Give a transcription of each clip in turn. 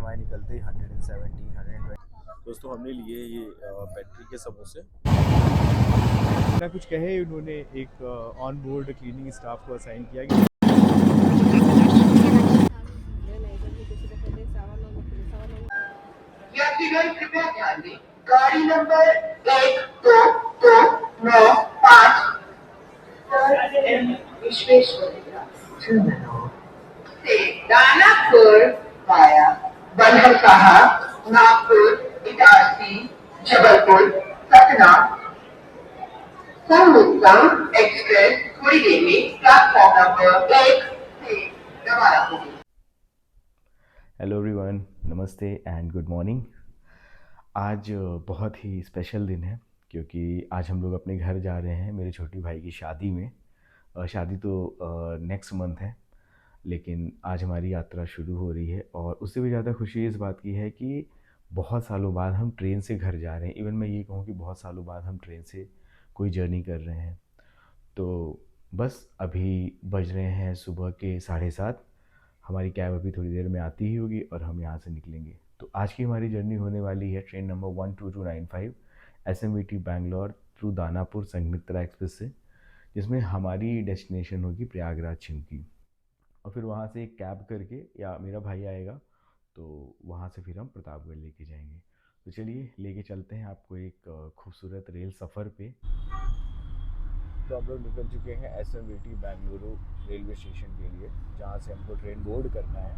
हमारे निकलते ही 117 120। दोस्तों हमने लिए ये बैटरी के समोसे। ना कुछ कहे उन्होंने एक ऑन बोर्ड क्लीनिंग स्टाफ को असाइन किया कि यात्रीगण कृपया ध्यान दें, गाड़ी नंबर 1225 विश्वेश्वरैया टर्मिनल से दानापुर वाया बनहरसाहा, नागपुर, इटारसी, जबलपुर, सतना संयुक्तम एक्सप्रेस थोड़ी देर में प्लेटफॉर्म नंबर 1 से रवाना होगी। हेलो एवरीवन, नमस्ते एंड गुड मॉर्निंग। आज बहुत ही स्पेशल दिन है क्योंकि आज हम लोग अपने घर जा रहे हैं मेरे छोटी भाई की शादी में। शादी तो नेक्स्ट मंथ है, लेकिन आज हमारी यात्रा शुरू हो रही है और उससे भी ज़्यादा खुशी इस बात की है कि बहुत सालों बाद हम ट्रेन से घर जा रहे हैं। इवन मैं ये कहूँ कि बहुत सालों बाद हम ट्रेन से कोई जर्नी कर रहे हैं। तो बस अभी बज रहे हैं सुबह के 7:30। हमारी कैब अभी थोड़ी देर में आती ही होगी और हम यहाँ से निकलेंगे। तो आज की हमारी जर्नी होने वाली है train number 12295 SMVT Bangalore through Danapur Sanghamitra express से, जिसमें हमारी डेस्टिनेशन होगी प्रयागराज चिंकी। और फिर वहाँ से एक कैब करके या मेरा भाई आएगा तो वहाँ से फिर हम प्रतापगढ़ लेके जाएंगे। तो चलिए लेके चलते हैं आपको एक खूबसूरत रेल सफ़र पे। तो हम लोग निकल चुके हैं SMVT बेंगलुरु रेलवे स्टेशन के लिए, जहाँ से हमको ट्रेन बोर्ड करना है।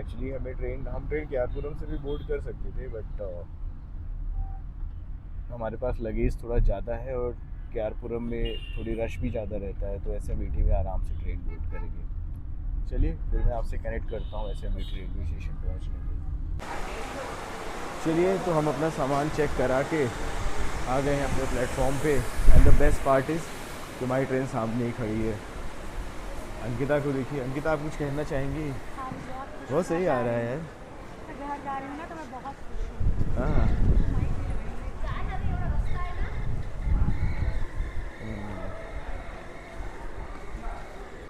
एक्चुअली हम ट्रेन केआरपुरम से भी बोर्ड कर सकते थे, बट हमारे पास लगेज थोड़ा ज़्यादा है और केआरपुरम में थोड़ी रश भी ज़्यादा रहता है, तो SMVT में आराम से ट्रेन बोर्ड करेंगे। चलिए फिर मैं आपसे कनेक्ट करता हूँ SMVT रेलवे स्टेशन पहुँचने में। चलिए तो हम अपना सामान चेक करा के आ गए हैं अपने प्लेटफॉर्म पे। And the best part is कि हमारी ट्रेन सामने ही खड़ी है। अंकिता को देखिए। अंकिता, आप कुछ कहना चाहेंगी? बहुत सही आ रहा है यार। घर जा रही हूँ ना तो मैं बहुत खुश हूँ। हाँ।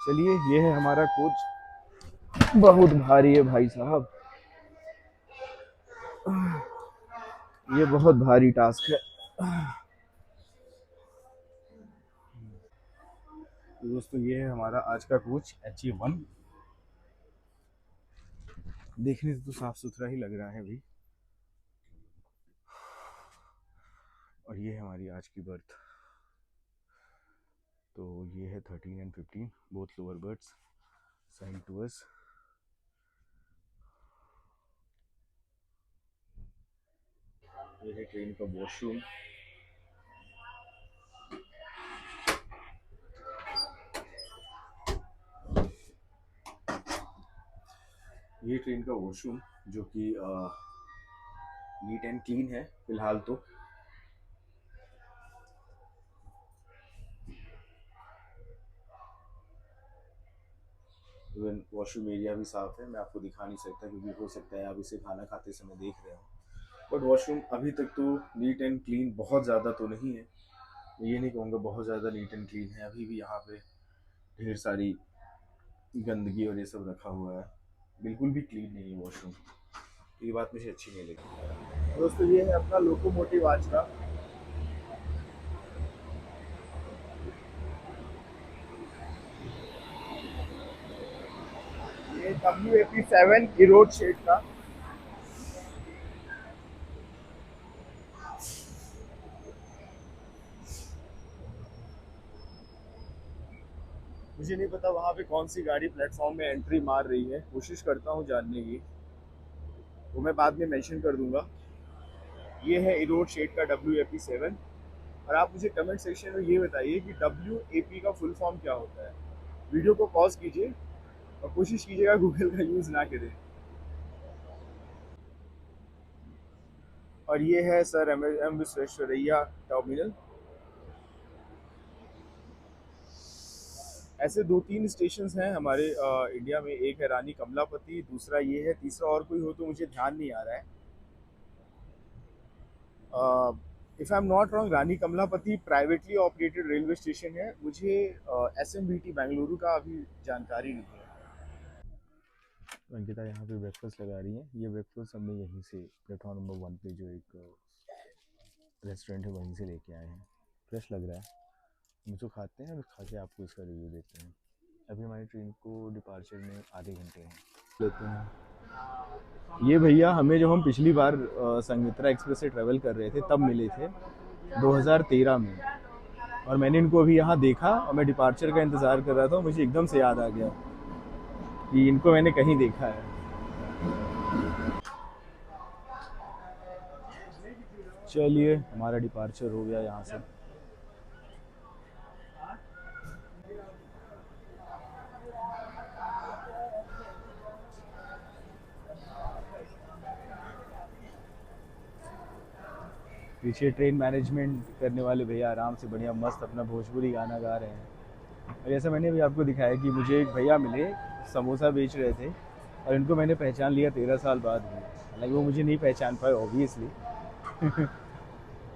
चलिए ये है हमारा कोच। बहुत भारी है भाई साहब, ये बहुत भारी टास्क है। तो दोस्तों ये है हमारा आज का कोच HA1। देखने से तो साफ सुथरा ही लग रहा है भाई। और ये है हमारी आज की बर्थ। तो ये है 13 and 15 both lower birds sign to us. ये है ट्रेन का वॉशरूम। ये ट्रेन का वॉशरूम जो कि नीट एंड क्लीन है फिलहाल तो। इवन वॉशरूम एरिया भी साफ है। मैं आपको दिखा नहीं सकता क्योंकि हो सकता है आप इसे खाना खाते समय देख रहे हो, बट वॉशरूम अभी तक तो नीट एंड क्लीन बहुत ज़्यादा तो नहीं है। मैं ये नहीं कहूँगा बहुत ज़्यादा नीट एंड क्लीन है। अभी भी यहाँ पे ढेर सारी गंदगी और ये सब रखा हुआ है। बिल्कुल भी क्लीन नहीं है वॉशरूम। ये बात मुझे अच्छी नहीं लगी। दोस्तों ये है अपना लोकोमोटिव आज का। ये WAP7 इरोड शेड का। मुझे नहीं पता वहाँ पे कौन सी गाड़ी प्लेटफॉर्म में एंट्री मार रही है, कोशिश करता हूँ जानने की, वो मैं बाद में मेंशन कर दूंगा। ये है इरोड शेड का WAP7। और आप मुझे कमेंट सेक्शन में ये बताइए कि WAP का फुल फॉर्म क्या होता है। वीडियो को पॉज कीजिए और कोशिश कीजिएगा गूगल का यूज़ ना करें। और ये है सर M विश्वेश्वरैया टर्मिनल। ऐसे 2-3 स्टेशन हैं हमारे इंडिया में। एक है रानी कमलापति, दूसरा ये है, तीसरा और कोई हो तो मुझे ध्यान नहीं आ रहा है। If I am not wrong, Rani Kamlapati privately operated railway station है। मुझे SMVT बेंगलुरु का अभी जानकारी नहीं है। अंकिता यहाँ पे ब्रेकफास्ट लगा रही है। ये ब्रेकफास्ट हमने यहीं से प्लेटफॉर्म नंबर 1 पे जो एक रेस्टोरेंट है वहीं से लेके आए हैं। फ्रेश लग रहा है। हम इसको खाते हैं और खा के आपको इसका रिव्यू देते हैं। अभी हमारी ट्रेन को डिपार्चर में आधे घंटे हैं। लेते हैं। ये भैया हमें जब हम पिछली बार संघमित्रा एक्सप्रेस से ट्रैवल कर रहे थे तब मिले थे 2013 में, और मैंने इनको अभी यहाँ देखा और मैं डिपार्चर का इंतज़ार कर रहा था। मुझे एकदम से याद आ गया कि इनको मैंने कहीं देखा है। चलिए हमारा डिपार्चर हो गया यहाँ से। पीछे ट्रेन मैनेजमेंट करने वाले भैया आराम से बढ़िया मस्त अपना भोजपुरी गाना गा रहे हैं। और जैसा मैंने भी आपको दिखाया कि मुझे एक भैया मिले समोसा बेच रहे थे और इनको मैंने पहचान लिया 13 साल बाद भी। हालांकि वो मुझे नहीं पहचान पाए ऑब्वियसली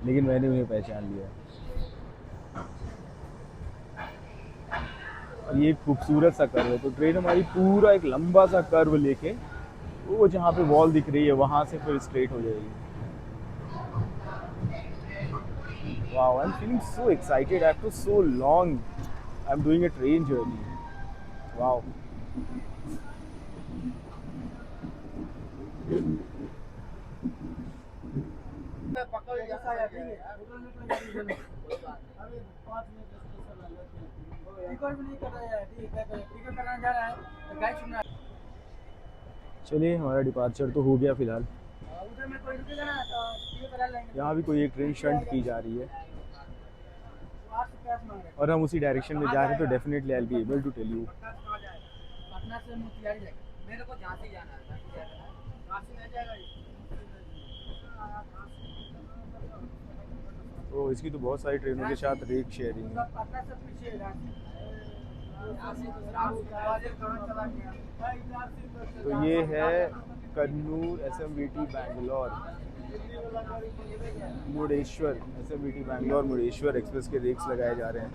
लेकिन मैंने उन्हें पहचान लिया। और ये एक खूबसूरत सा कर्व है। तो ट्रेन हमारी पूरा एक लंबा सा कर्व लेके वो जहाँ पे वॉल दिख रही है वहाँ से फिर स्ट्रेट हो जाएगी। Wow, I'm feeling so excited. After so long, I'm doing a train journey. Wow. चलिए हमारा डिपार्चर तो हो गया फिलहाल। यहाँ भी कोई एक ट्रेन शंट की जा रही है और हम उसी डायरेक्शन में जा रहे हैं, तो definitely I will be able to tell you. मेरे को झांसी जाना है। तो इसकी तो बहुत सारी ट्रेनों के साथ रेट शेयरिंग है। तो ये है Kannur SMVT Bangalore Murdeshwar SMVT Bangalore Murdeshwar express के रेट्स लगाए जा रहे हैं।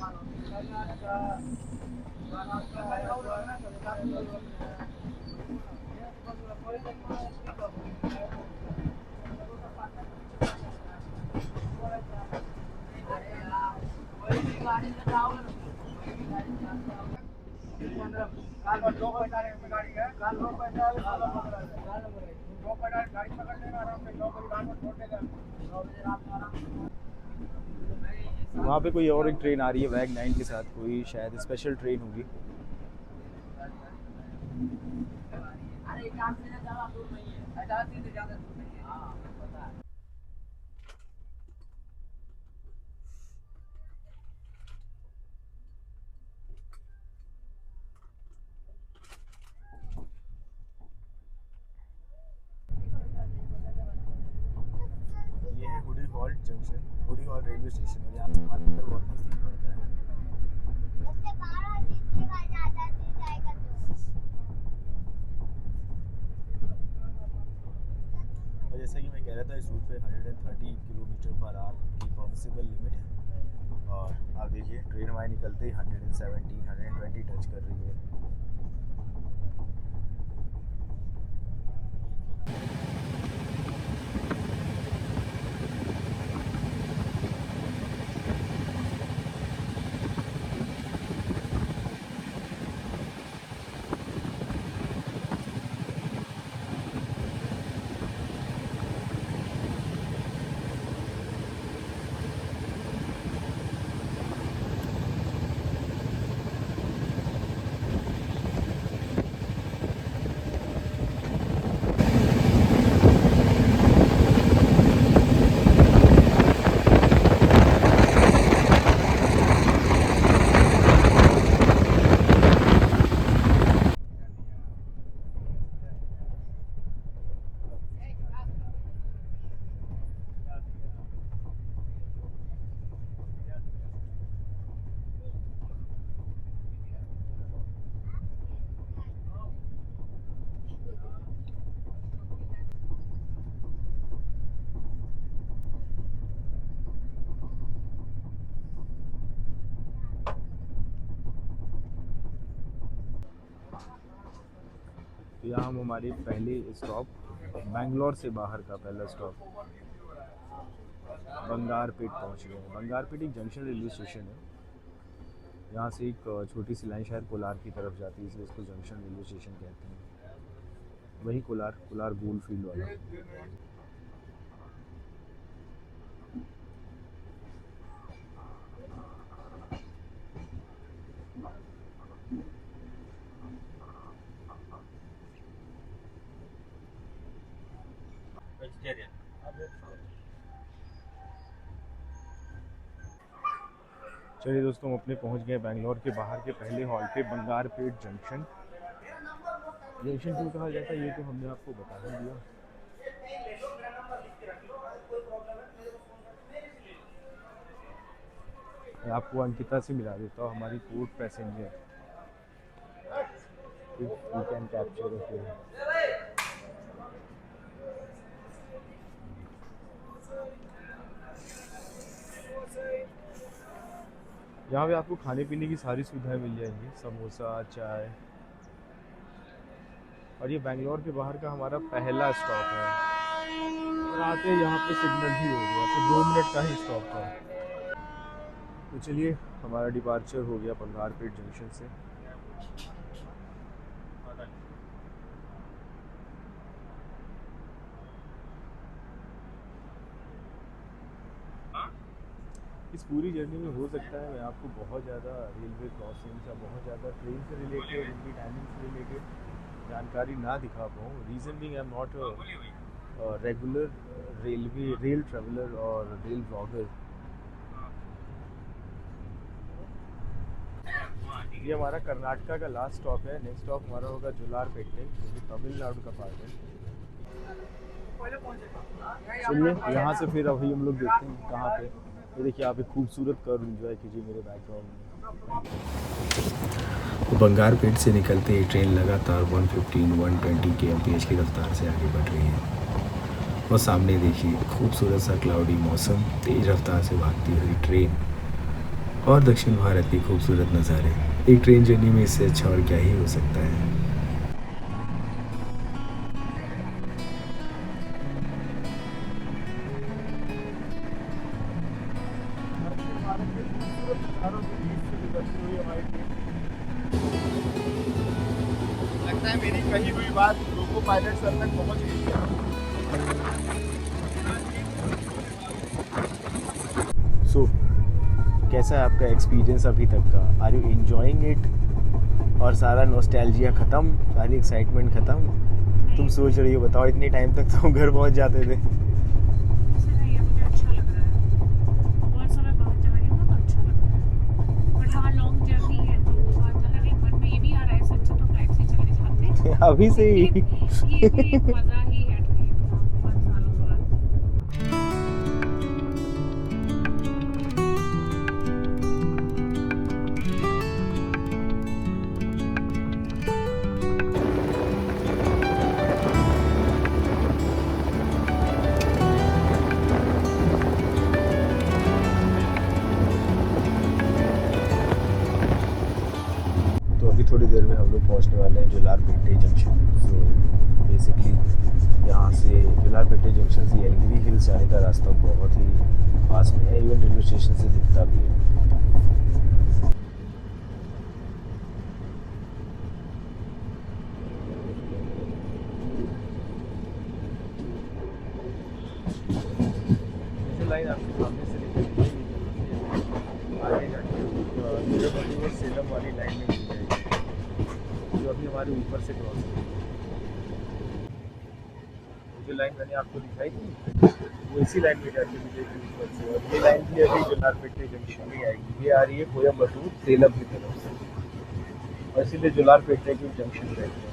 वहाँ पे कोई और एक ट्रेन आ रही है वैग 9 के साथ, कोई शायद स्पेशल ट्रेन होगी। ये है hoodie halt junction, hoodie halt railway station, और यहाँ से हमारा घर बहुत नज़दीक पड़ता है। और जैसा कि मैं कह रहा था इस रूट पे 130 किलोमीटर पर आवर की परमिसिबल लिमिट है, और आप देखिए ट्रेन हमारी निकलते ही 117 120 टच कर रही है। तो यहाँ हम हमारे पहले स्टॉप, बेंगलोर से बाहर का पहला स्टॉप बंगारपेट पहुँच गए हैं। बंगारपेट एक जंक्शन रेलवे स्टेशन है। यहाँ से एक छोटी सी लाइन शायद कोलार की तरफ जाती है, इसलिए इसको जंक्शन रेलवे स्टेशन कहते हैं। वही कोलार गोल्ड फील्ड वाला। चलिए दोस्तों, हम अपने पहुंच गए बेंगलोर के बाहर के पहले हॉल पे, बंगारपेट जंक्शन 2 कहा जाता है, ये तो हमने आपको बता ही दिया। मैं आपको अंकिता से मिला देता हूँ, हमारी court passenger. You can capture it. यहाँ पे आपको खाने पीने की सारी सुविधाएं मिल जाएंगी, समोसा, चाय। और ये बेंगलोर के बाहर का हमारा पहला स्टॉप है। और आते यहाँ पे सिग्नल भी हो गया, तो 2 मिनट का ही स्टॉप था। तो चलिए, हमारा डिपार्चर हो गया बंगारपेट जंक्शन से। इस पूरी जर्नी में हो सकता है मैं आपको बहुत ज़्यादा रेलवे क्रॉसिंग्स या बहुत ज़्यादा ट्रेन से रिलेटेड, उनकी टाइमिंग से रिलेटेड जानकारी ना दिखा पाऊँ। Reason Bing I am not regular rail traveller और रेल ब्लॉगर। ये हमारा कर्नाटका का लास्ट स्टॉप है। नेक्स्ट स्टॉप हमारा होगा जोलारपेटे, जो कि तमिलनाडु का पार्ट है। चलिए, यहाँ से फिर अभी हम लोग देखते हैं कहाँ पे। ये देखिए, आप एक खूबसूरत कर्व एंजॉय कीजिए मेरे बैकग्राउंड में। बंगारपेट से निकलते ही ट्रेन लगातार 115-120 kmph की रफ्तार से आगे बढ़ रही है। और सामने देखिए, खूबसूरत सा क्लाउडी मौसम, तेज़ रफ्तार से भागती हुई ट्रेन और दक्षिण भारत के खूबसूरत नज़ारे। एक ट्रेन जर्नी में इससे अच्छा और क्या ही हो सकता है। लगता है मेरी कही हुई बात लोको पायलट सर तक पहुंच गई है। सो कैसा है आपका एक्सपीरियंस अभी तक का? Are you enjoying it? और सारा नॉस्टैल्जिया ख़त्म, सारी एक्साइटमेंट ख़त्म? तुम सोच रही हो, बताओ, इतने टाइम तक तो हम घर पहुंच जाते थे। ऐसा नहीं है, मुझे अच्छा लग रहा है। बहुत समय बाद जा रही हूँ ना, तो अच्छा लग रहा है। बट हाँ, लॉन्ग जर्नी है तो बहुत अलग है। मन में ये भी आ रहा है सच्चे तो फ्लाइट से चले जाते। अभी से ही ये भी एक मज़ा ही है ट्रेन का, बहुत सालों बाद। तो अभी थोड़ी देर में हम लोग पहुंचने वाले हैं जोलारपेटे जंक्शन। सो बेसिकली यहाँ से जोलारपेटे जंक्शन से येलगिरी हिल्स जाने का रास्ता बहुत ही पास में है, इवन रेलवे स्टेशन से दिखता भी है। लाइन आपके सामने से निकलेगी, आगे जाके वो सेलम वाली लाइन में मिल जाएगी, जो अभी हमारे ऊपर से क्रॉस करेगी। जो लाइन मैंने आपको दिखाई थी, वो इसी लाइन में जाके मिलेगी ऊपर से। और ये लाइन भी अभी जोलारपेटे जंक्शन में आएगी। ये आ रही है कोयम्बटूर सेलम की तरफ से, और इसीलिए जोलारपेटे की जंक्शन रहती है।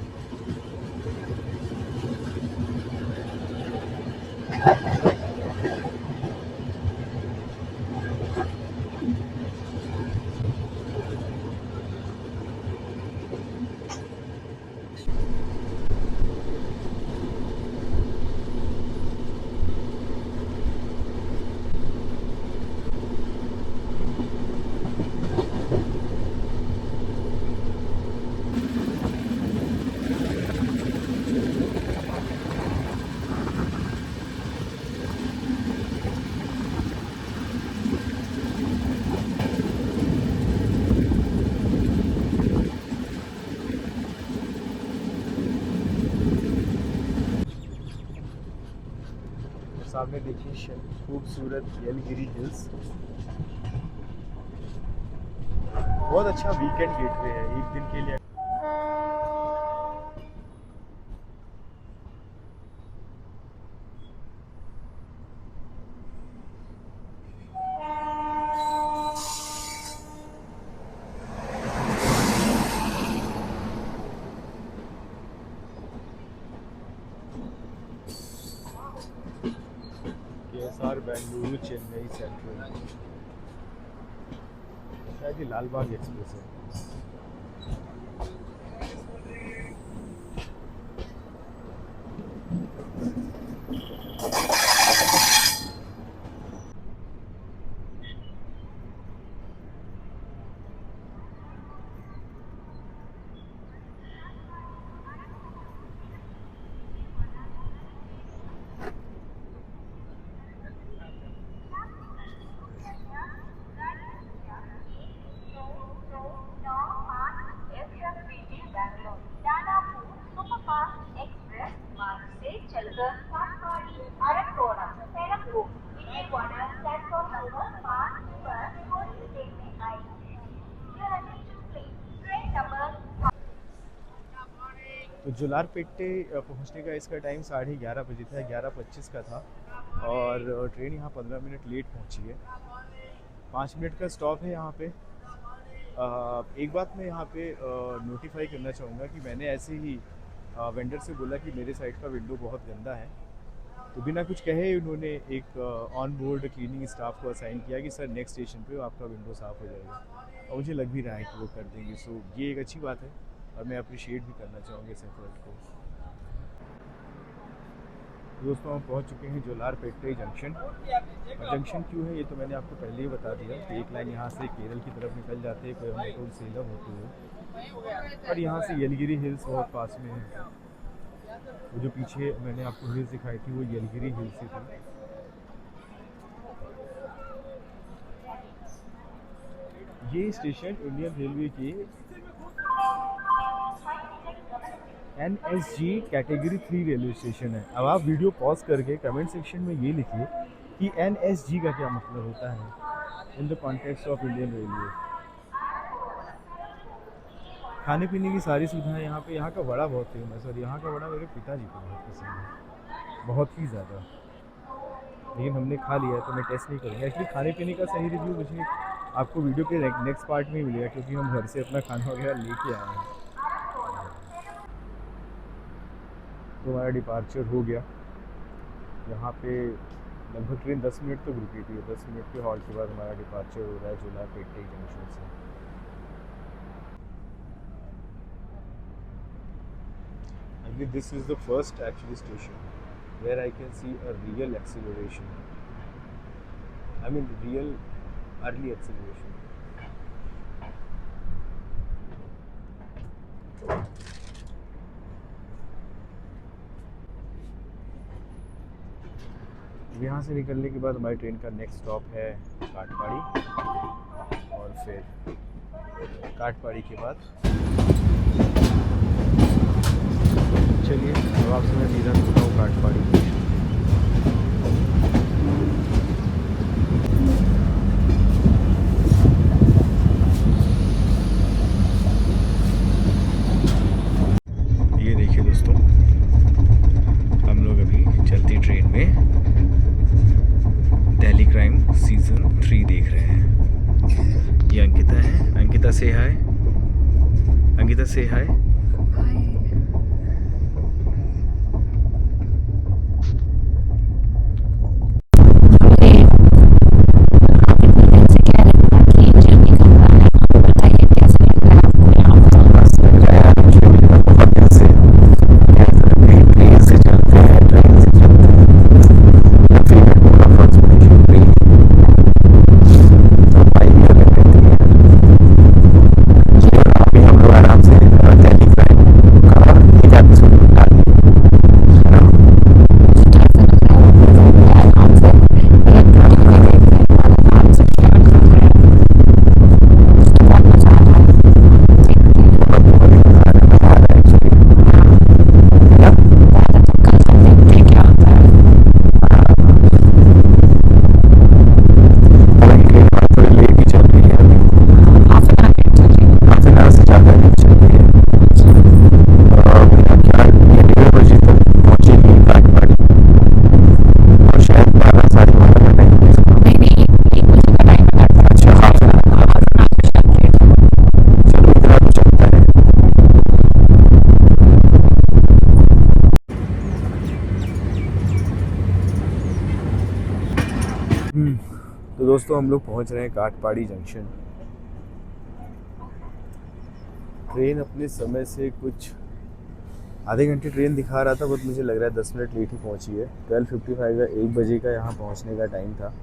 सामने देखिए खूबसूरत येलगिरी हिल्स। बहुत अच्छा वीकेंड गेटवे है, एक दिन के लिए। KSR बेंगलुरु चेन्नई सेंट्रल, शायद ये लाल बाग एक्सप्रेस है। तो जोलारपेटे पहुंचने का इसका टाइम 11:30 बजे था, 11:25 का था। और ट्रेन यहाँ 15 मिनट लेट पहुंची है। 5 मिनट का स्टॉप है यहाँ पे। एक बात मैं यहाँ पे नोटिफाई करना चाहूँगा कि मैंने ऐसे ही वेंडर से बोला कि मेरे साइड का विंडो बहुत गंदा है, तो बिना कुछ कहे उन्होंने एक ऑन बोर्ड क्लीनिंग स्टाफ को असाइन किया कि सर नेक्स्ट स्टेशन पे आपका विंडो साफ़ हो जाएगा, और मुझे लग भी रहा है कि वो कर देंगे। सो ये एक अच्छी बात है और मैं अप्रिशिएट भी करना चाहूँगा इस एफर्ट को। दोस्तों हम पहुँच चुके हैं जोलारपेटे जंक्शन। जंक्शन क्यों है ये तो मैंने आपको पहले ही बता दिया कि एक लाइन यहाँ से केरल की तरफ निकल जाते हैं कोयम्बटूर सेलम होते हुए, और यहाँ से येलगिरी हिल्स बहुत पास में है। वो जो पीछे मैंने आपको हिल्स दिखाई थी वो येलगिरी हिल्स ही थी। ये स्टेशन इंडियन रेलवे के NSG कैटेगरी 3 रेलवे स्टेशन है। अब आप वीडियो पॉज करके कमेंट सेक्शन में ये लिखिए कि NSG का क्या मतलब होता है in the context of Indian railway. खाने पीने की सारी सुविधाएं यहाँ पे। यहाँ का वड़ा बहुत फेमस है और यहाँ का वड़ा मेरे पिताजी को बहुत पसंद है, बहुत ही ज़्यादा। लेकिन हमने खा लिया है तो मैं टेस्ट नहीं करूँगा। एक्चुअली खाने पीने का सही रिव्यू मुझे आपको वीडियो के नेक्स्ट पार्ट में ही मिलेगा, क्योंकि हम घर से अपना खाना वगैरह लेके आए हैं। तो हमारा डिपार्चर हो गया। यहाँ पे लगभग ट्रेन 10 मिनट तक रुकी थी। 10 मिनट के हॉल्ट के बाद हमारा डिपार्चर हो रहा है जोलारपेटे जंक्शन से। Actually, this is the first actually station where I can see a real acceleration. I mean real early acceleration. यहाँ से निकलने के बाद हमारी ट्रेन का नेक्स्ट स्टॉप है काठपाड़ी, और फिर काठपाड़ी के बाद चलिए अब आपसे मैं सीधा चुका हूँ काठपाड़ी। ये देखिए दोस्तों, हम लोग अभी चलती ट्रेन में दिल्ली क्राइम सीज़न 3 देख रहे हैं। ये अंकिता है। अंकिता से हाय। अंकिता से हाय। दोस्तों हम लोग पहुंच रहे हैं काटपाड़ी जंक्शन। ट्रेन अपने समय से कुछ आधे घंटे ट्रेन दिखा रहा था, बट मुझे लग रहा है 10 मिनट लेट ही पहुंची है। 12:55 का 1 बजे का यहाँ पहुंचने का टाइम था।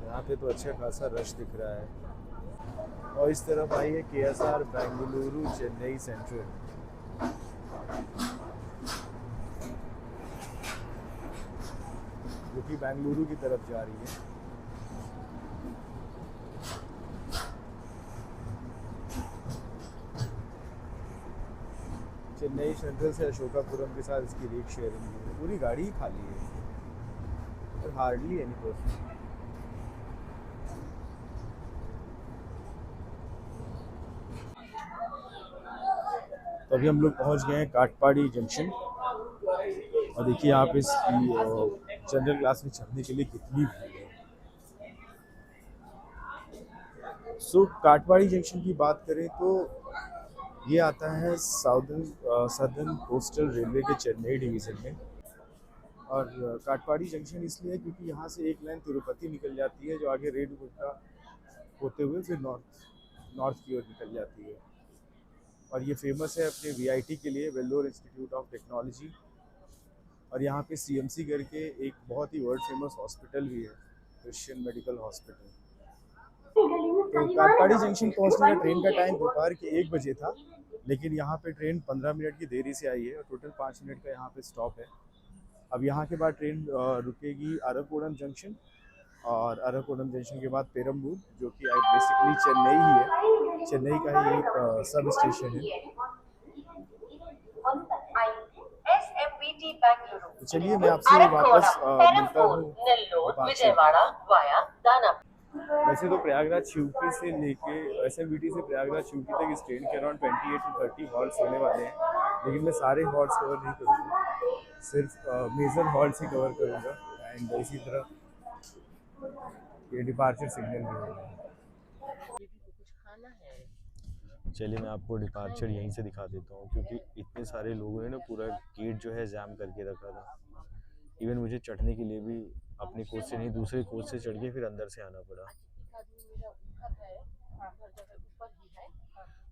यहाँ पे तो अच्छा खासा रश दिख रहा है। और इस तरफ आई है KSR बेंगलुरु चेन्नई सेंट्रल। जो कि बेंगलुरु की तरफ जा रही है। चेन्नई सेंट्रल से अशोकापुरम के साथ इसकी रेक शेयरिंग है। पूरी गाड़ी ही खाली है और हार्डली एनी पर्सन। तो अभी हम लोग पहुंच गए हैं काटपाड़ी जंक्शन। और देखिए यहाँ पे इसकी जनरल क्लास में चढ़ने के लिए कितनी भीड़ है। सो काटपाड़ी जंक्शन की बात करें तो ये आता है सदर्न कोस्टल रेलवे के चेन्नई डिवीज़न में। और काटपाड़ी जंक्शन इसलिए है क्योंकि यहाँ से एक लाइन तिरुपति निकल जाती है, जो आगे रेणुगुंटा होते हुए फिर नॉर्थ की ओर निकल जाती है। और ये फेमस है अपने VIT के लिए, वेल्लोर इंस्टीट्यूट ऑफ टेक्नोलॉजी। और यहाँ पे CMC करके एक बहुत ही वर्ल्ड फेमस हॉस्पिटल भी है, क्रिश्चियन मेडिकल हॉस्पिटल। तो काटपाड़ी जंक्शन पहुँचने का ट्रेन का टाइम दोपहर के 1 बजे था, लेकिन यहाँ पे ट्रेन 15 मिनट की देरी से आई है और टोटल 5 मिनट का यहाँ पे स्टॉप है। अब यहाँ के बाद ट्रेन रुकेगी अरकोणम जंक्शन, और अरकोणम जंक्शन के बाद पेरम्बूर, जो कि बेसिकली चेन्नई ही है। चेन्नई का ही एक सब स्टेशन है। तो चलिए मैं आपसे वापस मिलता हूँ विजयवाड़ा वाया दानापुर। वैसे तो प्रयागराज शिवकी से लेके SMBT से प्रयागराज शिवकी तक इस ट्रेन के अराउंड 28 से 30 हॉल्ट्स होने वाले हैं, लेकिन मैं सारे हॉल्ट्स कवर नहीं करूँगा, सिर्फ मेजर हॉल्ट्स ही कवर करूँगा। एंड इसी तरह ये डिपार्चर सिग्नल भी होगा। चलिए मैं आपको डिपार्चर यहीं से दिखा देता हूँ, क्योंकि इतने सारे लोगों ने ना पूरा गेट जो है जाम करके रखा था। इवन मुझे चढ़ने के लिए भी अपने कोच से नहीं, दूसरे कोच से चढ़ के फिर अंदर से आना पड़ा।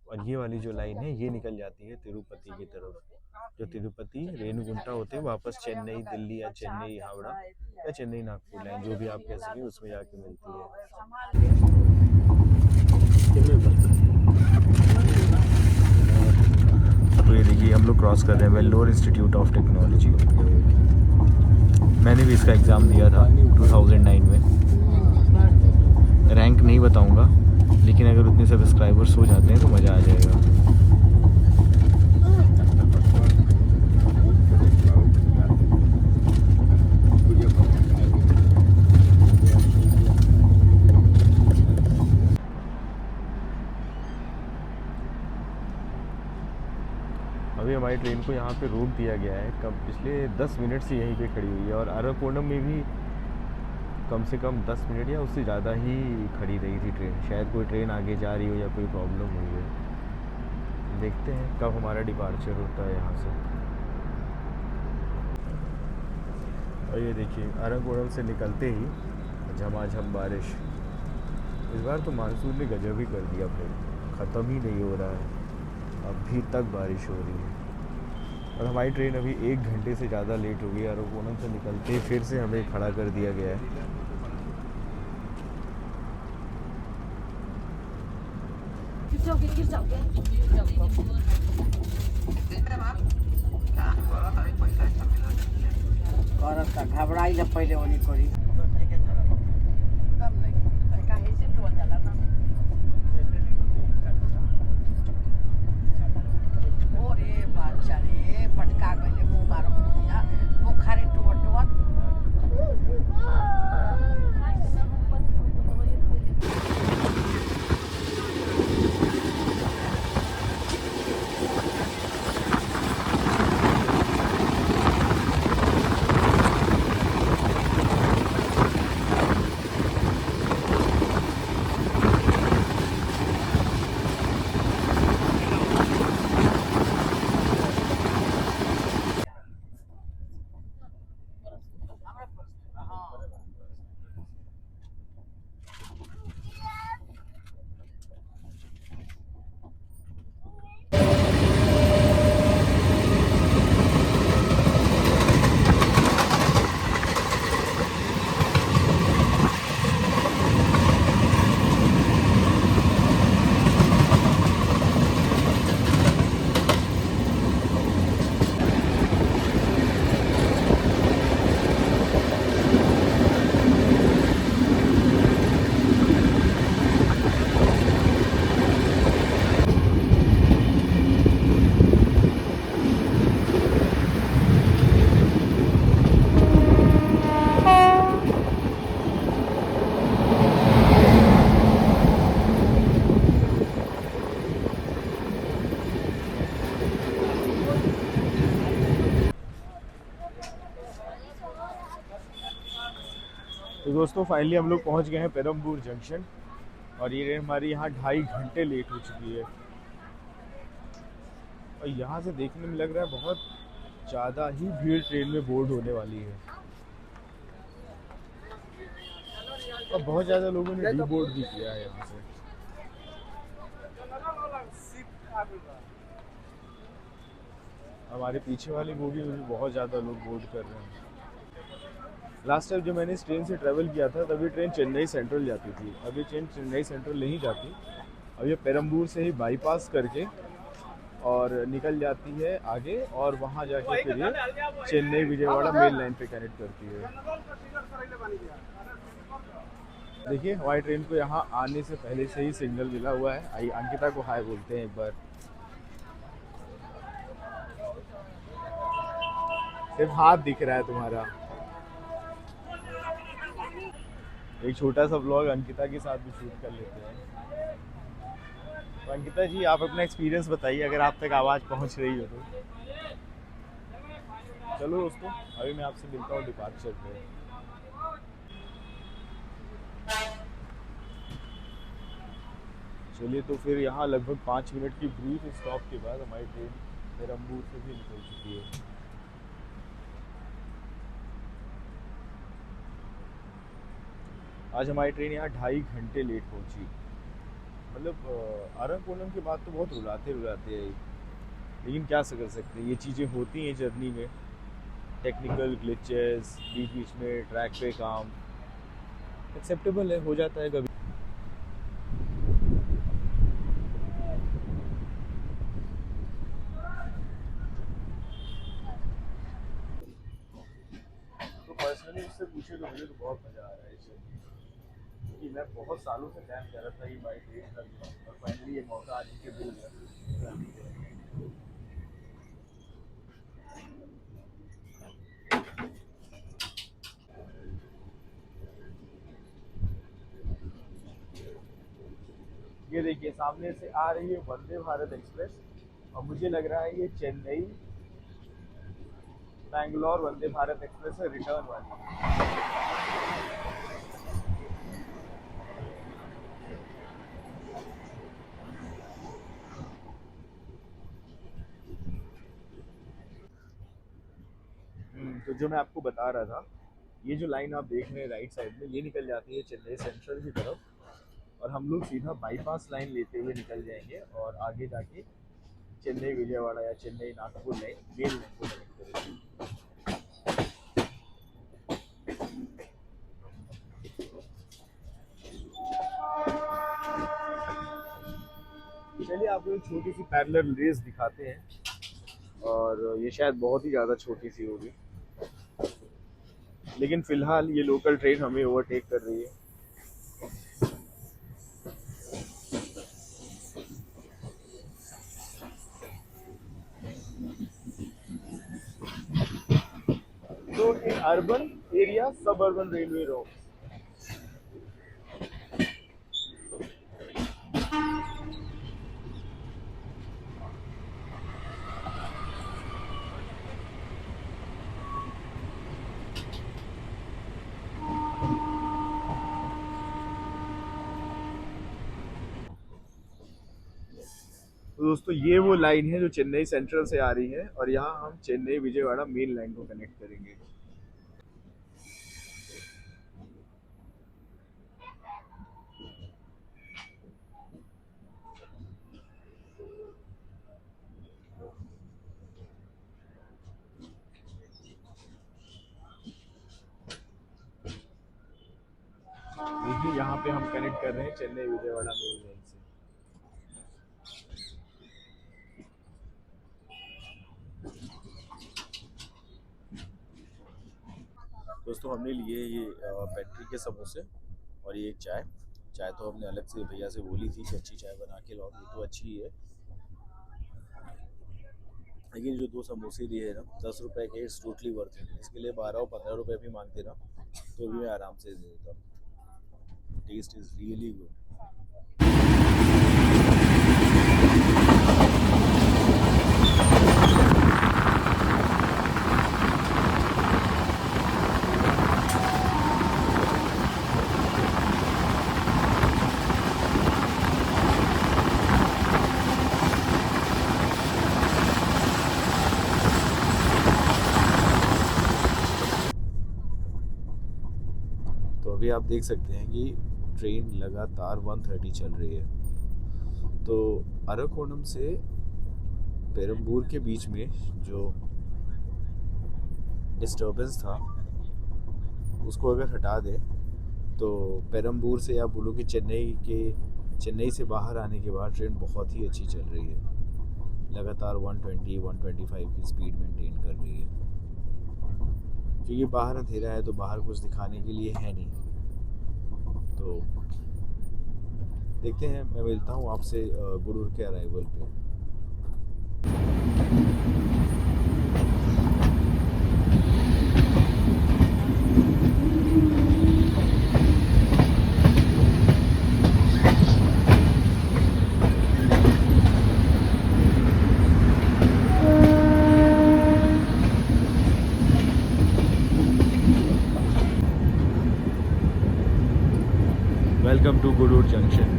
और ये वाली जो लाइन है ये निकल जाती है तिरुपति की तरफ, जो तिरुपति रेणुगुंटा होते हैं वापस चेन्नई दिल्ली या चेन्नई हावड़ा या चेन्नई नागपुर लाइन, जो भी आप कह सकें, उसमें जाके मिलती है। तो ये देखिए हम लोग क्रॉस कर रहे हैं वेल्लोर इंस्टीट्यूट ऑफ टेक्नोलॉजी। मैंने भी इसका एग्ज़ाम दिया था 2009 में। रैंक नहीं बताऊंगा, लेकिन अगर उतने सब्सक्राइबर्स हो जाते हैं तो मज़ा आ जाएगा। अभी हमारी ट्रेन को यहाँ पे रोक दिया गया है, कब पिछले 10 मिनट से यहीं पे खड़ी हुई है। और अरकोणम में भी कम से कम 10 मिनट या उससे ज़्यादा ही खड़ी रही थी ट्रेन। शायद कोई ट्रेन आगे जा रही हो या कोई प्रॉब्लम हुई है। देखते हैं कब हमारा डिपार्चर होता है यहाँ से। और ये देखिए अरकोणम से निकलते ही झमाझम बारिश। इस बार तो मानसून ने गजब ही कर दिया, फिर ख़त्म ही नहीं हो रहा है, अभी तक बारिश हो रही है। और हमारी ट्रेन अभी 1 घंटे से ज़्यादा लेट हो गई। अरकोणम से निकलते फिर से हमें खड़ा कर दिया गया है। घबराई जब पहले ओनी करी पटका गए मुँह मारो बुखारे टुअट दोस्तों फाइनली हम लोग पहुंच गए हैं पेरम्बूर जंक्शन और ये ट्रेन हमारी यहाँ 2.5 घंटे लेट हो चुकी है। और यहाँ से देखने में लग रहा है बहुत ज़्यादा ही भीड़ ट्रेन में बोर्ड होने वाली है और बहुत ज़्यादा लोगों ने डी बोर्ड भी किया है यहाँ से। हमारे पीछे वाली बोगी में बहुत ज़्यादा लोग बोर्ड कर रहे हैं। लास्ट टाइम जब मैंने इस ट्रेन से ट्रैवल किया था तभी ट्रेन चेन्नई सेंट्रल जाती थी, अब ये ट्रेन चेन्नई सेंट्रल नहीं जाती। अब ये पेरम्बूर से ही बाईपास करके और निकल जाती है आगे और वहाँ जाके फिर ये चेन्नई विजयवाड़ा मेन लाइन पे कनेक्ट करती है। देखिए हमारी ट्रेन को यहाँ आने से पहले से ही सिग्नल मिला हुआ है। आइए अंकिता को हाय बोलते हैं एक बार। सिर्फ हाथ दिख रहा है तुम्हारा। एक छोटा सा व्लॉग अंकिता के साथ भी शूट कर लेते हैं। तो अंकिता जी आप अपना एक्सपीरियंस बताइए अगर आप तक आवाज़ पहुंच रही हो तो। चलो दोस्तों अभी मैं आपसे मिलता हूँ डिपार्चर पे। चलिए तो फिर यहाँ लगभग 5 मिनट की ब्रीफ स्टॉप के बाद हमारी ट्रेन पेरम्बूर से भी निकल चुकी है। आज हमारी ट्रेन यहाँ 2.5 घंटे लेट पहुँची। मतलब आरंगपुरम के बाद तो बहुत रुलाते रुलाते है, लेकिन क्या कर सकते हैं, ये चीज़ें होती हैं जर्नी में। टेक्निकल ग्लिचेस, बीच बीच में ट्रैक पे काम, एक्सेप्टेबल है, हो जाता है कभी। तो पर्सनली उससे पूछे तो मुझे तो बहुत मज़ा आ रहा है इससे, क्योंकि मैं बहुत सालों से प्लान कर रहा था कि बाई ट्रेन कर लूँ और फाइनली ये मौका आज के मिल गया। ये देखिए सामने से आ रही है वंदे भारत एक्सप्रेस और मुझे लग रहा है ये चेन्नई बैंगलोर वंदे भारत एक्सप्रेस है, रिटर्न वाली। तो जो मैं आपको बता रहा था, ये जो लाइन आप देख रहे हैं राइट साइड में, ये निकल जाती है चेन्नई सेंट्रल की तरफ और हम लोग सीधा बाईपास लाइन लेते हुए निकल जाएंगे और आगे जाके चेन्नई विजयवाड़ा या Chennai Nagpur line main line को कनेक्ट करेंगे। चलिए आपको एक छोटी सी पैरेलल रेस दिखाते हैं और ये शायद बहुत ही ज़्यादा छोटी सी होगी, लेकिन फिलहाल ये लोकल ट्रेन हमें ओवरटेक कर रही है। तो इन अर्बन एरिया सब अर्बन रेलवे रोड। तो दोस्तों ये वो लाइन है जो चेन्नई सेंट्रल से आ रही है और यहाँ हम चेन्नई विजयवाड़ा मेन लाइन को कनेक्ट करेंगे। देखिए यहाँ पे हम कनेक्ट कर रहे हैं चेन्नई विजयवाड़ा मेन लाइन से। दोस्तों हमने लिए ये बैटरी के समोसे और ये एक चाय तो हमने अलग से भैया से बोली थी कि अच्छी चाय बना के लाओ, ये तो अच्छी ही है, लेकिन जो 2 समोसे दिए हैं ना 10 रुपए के, इट्स टोटली वर्थ इट। इसके लिए 12 और 15 रुपए भी मांगते ना तो भी मैं आराम से दे देता हूँ। Taste is really good. अभी आप देख सकते हैं कि ट्रेन लगातार 130 चल रही है। तो अरकोणम से पेरम्बूर के बीच में जो डिस्टर्बेंस था उसको अगर हटा दें तो पेरम्बूर से आप बोलो कि चेन्नई से बाहर आने के बाद ट्रेन बहुत ही अच्छी चल रही है। लगातार 120-125 की स्पीड मेंटेन कर रही है, क्योंकि बाहर अंधेरा है तो बाहर कुछ दिखाने के लिए है नहीं। तो देखते हैं, मैं मिलता हूँ आपसे गुरूर के अराइवल पे। Welcome to Gurur junction.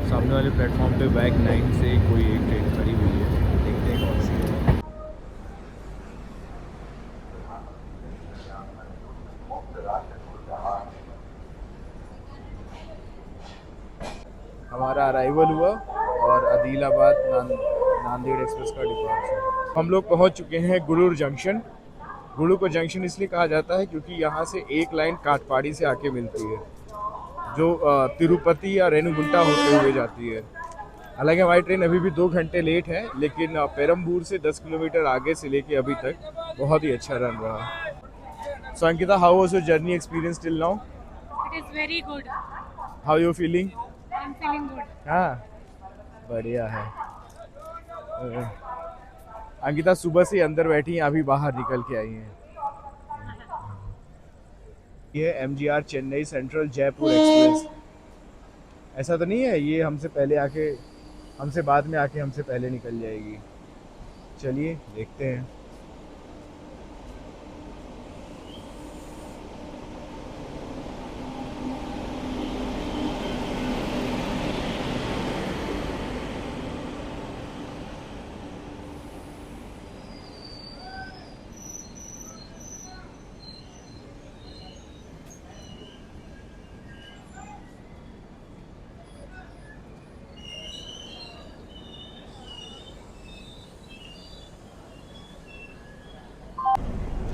सामने वाले प्लेटफॉर्म पे बैक 9 से कोई एक ट्रेन खड़ी हुई है, देखते हैं कौन सी है। हमारा अराइवल हुआ और आदिलाबाद नांदेड़ एक्सप्रेस का डिपार्चर। हम लोग पहुंच चुके हैं गुरूर जंक्शन। गुरू को जंक्शन इसलिए कहा जाता है क्योंकि यहाँ से एक लाइन काटपाड़ी से आके मिलती है, जो तिरुपति या रेणुगुंटा होते हुए जाती है। हालांकि हमारी ट्रेन अभी भी 2 घंटे लेट है, लेकिन पेरम्बूर से 10 किलोमीटर आगे से लेके अभी तक बहुत ही अच्छा रन रहा। So Ankita, how was your journey experience till now? It is very good. How you feeling? I'm feeling good. हाँ, बढ़िया है। अंकिता सुबह से अंदर बैठी हैं, अभी बाहर निकल के आई हैं। ये MGR Chennai central Jaipur express. ऐसा तो नहीं है ये हमसे बाद में आके हमसे पहले निकल जाएगी? चलिए देखते हैं।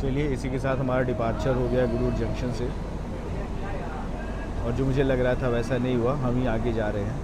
चलिए, इसी के साथ हमारा डिपार्चर हो गया गुरूर जंक्शन से। और जो मुझे लग रहा था वैसा नहीं हुआ, हम ही आगे जा रहे हैं।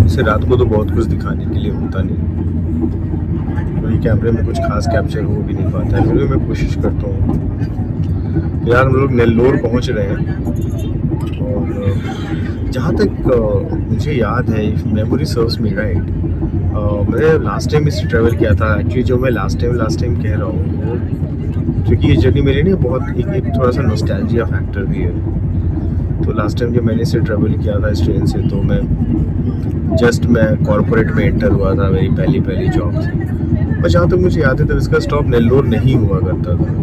से रात को तो बहुत कुछ दिखाने के लिए होता नहीं, वही कैमरे में कुछ खास कैप्चर हो भी नहीं पाता है, फिर मैं कोशिश करता हूँ। यार हम लोग नेल्लोर पहुँच रहे हैं और जहाँ तक मुझे याद है, if memory serves me right, मैंने लास्ट टाइम इससे ट्रैवल किया था। एक्चुअली जो मैं लास्ट टाइम कह रहा हूँ वो, क्योंकि ये जर्नी मेरे लिए बहुत एक थोड़ा सा नॉस्टैल्जिया फैक्टर भी है। तो लास्ट टाइम जब मैंने इससे ट्रैवल किया था इस ट्रेन से, तो मैं कॉर्पोरेट में एंटर हुआ था, मेरी पहली जॉब थी। और जहाँ तक मुझे याद है तब इसका स्टॉप नेल्लोर नहीं हुआ करता था।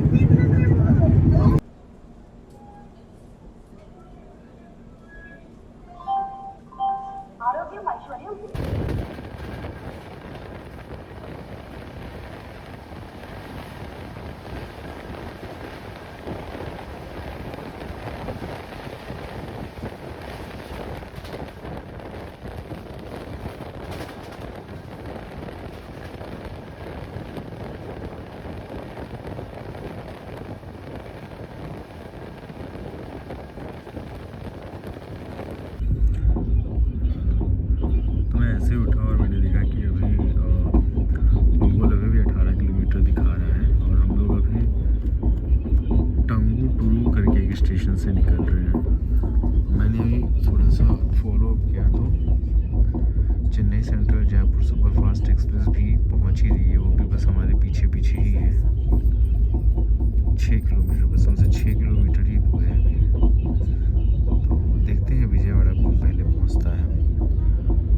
सेंट्रल जयपुर सुपरफास्ट एक्सप्रेस भी पहुंच ही रही है, वो भी बस हमारे पीछे पीछे ही है। 6 किलोमीटर, बस हमसे 6 किलोमीटर ही दूर है अभी। तो देखते हैं विजयवाड़ा कौन पहले पहुंचता है।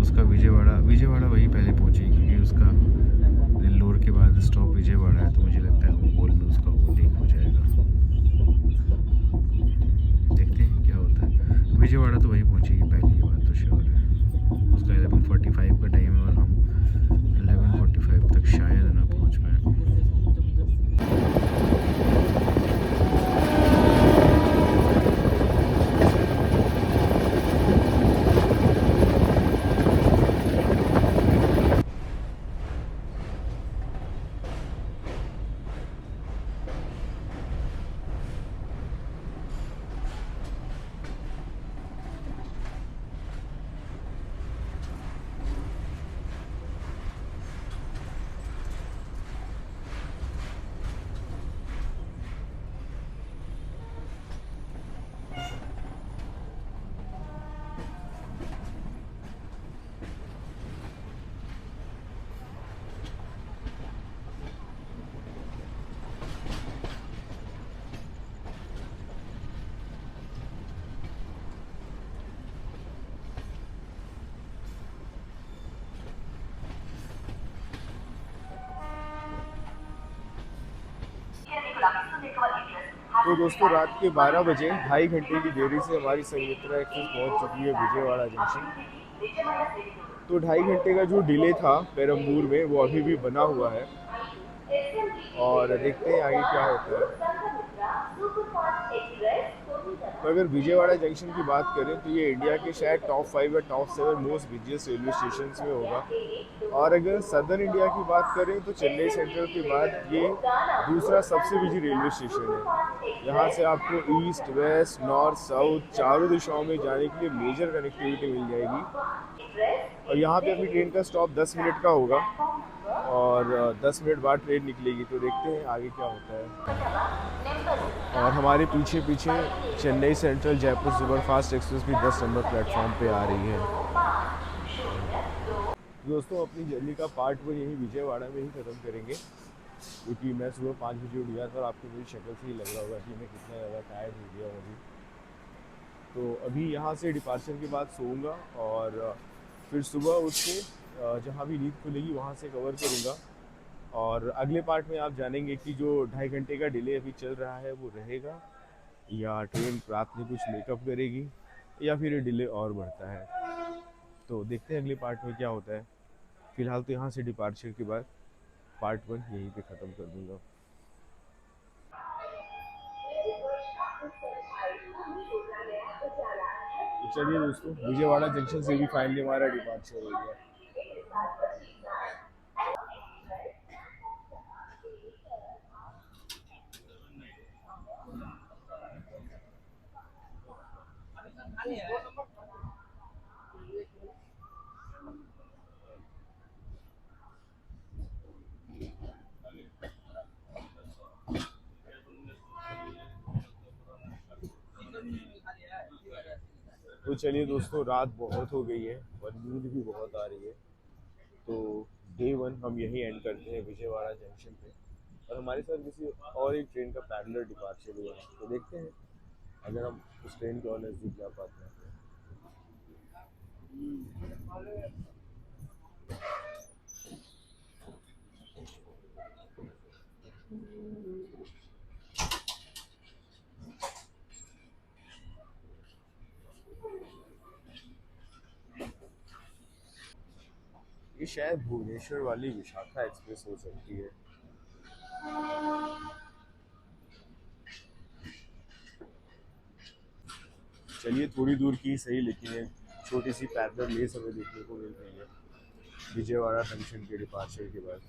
उसका विजयवाड़ा वही पहले पहुंचेगी, क्योंकि उसका नेल्लोर के बाद स्टॉप विजयवाड़ा है, तो मुझे लगता है ओवरऑल में उसका ओवरटेक हो जाएगा। देखते हैं क्या होता है। विजयवाड़ा तो वही पहुंचेगी पहले, ये बात तो श्योर है। उसका 11:45 का टाइम है और हम 11:45 तक शायद ना पहुंच पाए। तो दोस्तों रात के 12 बजे 2.5 घंटे की देरी से हमारी संयुक्ता एक्सप्रेस पहुंच चुकी है विजयवाड़ा जंक्शन। तो 2.5 घंटे का जो डिले था पेरम्बूर में वो अभी भी बना हुआ है और देखते हैं आगे क्या होता है। तो अगर विजयवाड़ा जंक्शन की बात करें तो ये इंडिया के शायद टॉप 5 या top 7 most busiest railway station में होगा। और अगर सदर्न इंडिया की बात करें तो चेन्नई सेंट्रल के बाद ये दूसरा सबसे बिजी रेलवे स्टेशन है। यहाँ से आपको ईस्ट वेस्ट नॉर्थ साउथ चारों दिशाओं में जाने के लिए मेजर कनेक्टिविटी मिल जाएगी। और यहाँ पे अपनी ट्रेन का स्टॉप 10 मिनट का होगा और 10 मिनट बाद ट्रेन निकलेगी। तो देखते हैं आगे क्या होता है। और हमारे पीछे पीछे Chennai central Jaipur superfast express भी 10 नंबर प्लेटफॉर्म पे आ रही है। दोस्तों अपनी जर्नी का पार्ट 1 यही विजयवाड़ा में ही ख़त्म करेंगे, क्योंकि मैं सुबह 5 बजे उठ गया था और आपको मेरी शक्ल से ही लग रहा होगा कि मैं कितना ज़्यादा टायर्ड हो गया हूँ अभी। तो अभी यहाँ से डिपार्चर के बाद सोऊंगा और फिर सुबह उठ के जहाँ भी नींद खुलेगी वहाँ से कवर करूँगा। और अगले पार्ट में आप जानेंगे कि जो 2.5 घंटे का डिले अभी चल रहा है वो रहेगा या ट्रेन रात में कुछ मेकअप करेगी या फिर डिले और बढ़ता है। तो देखते हैं अगले पार्ट में क्या होता है। फिलहाल तो यहाँ से डिपार्चर के बाद पार्ट 1 यहीं पे ख़त्म कर दूँगा। तो चलिए दोस्तों विजयवाड़ा जंक्शन से भी फाइनली हमारा डिपार्चर हो गया। तो चलिए दोस्तों रात बहुत हो गई है और नींद भी बहुत आ रही है। तो डे 1 हम यही एंड करते हैं विजयवाड़ा जंक्शन पे और हमारे साथ किसी और एक ट्रेन का पैरेलल डिपार्चर हुआ है। तो देखते हैं अगर हम उस ट्रेन के और नज़दीक जा पाते हैं। ये शायद भुवनेश्वर वाली विशाखा एक्सप्रेस हो सकती है। चलिए थोड़ी दूर की सही, लेकिन छोटी सी पैदल रेस हमें देखने को मिल रही है विजयवाड़ा जंक्शन के डिपार्चर के बाद।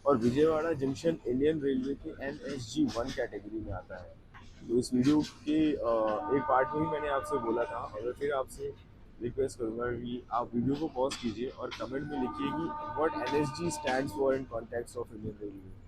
और विजयवाड़ा जंक्शन इंडियन रेलवे के NSG 1 कैटेगरी में आता है। तो इस वीडियो के एक पार्ट में ही मैंने आपसे बोला था और फिर आपसे रिक्वेस्ट करूँगा कि आप वीडियो को पॉज कीजिए और कमेंट में लिखिए कि what NSG stands for in context of Indian railway.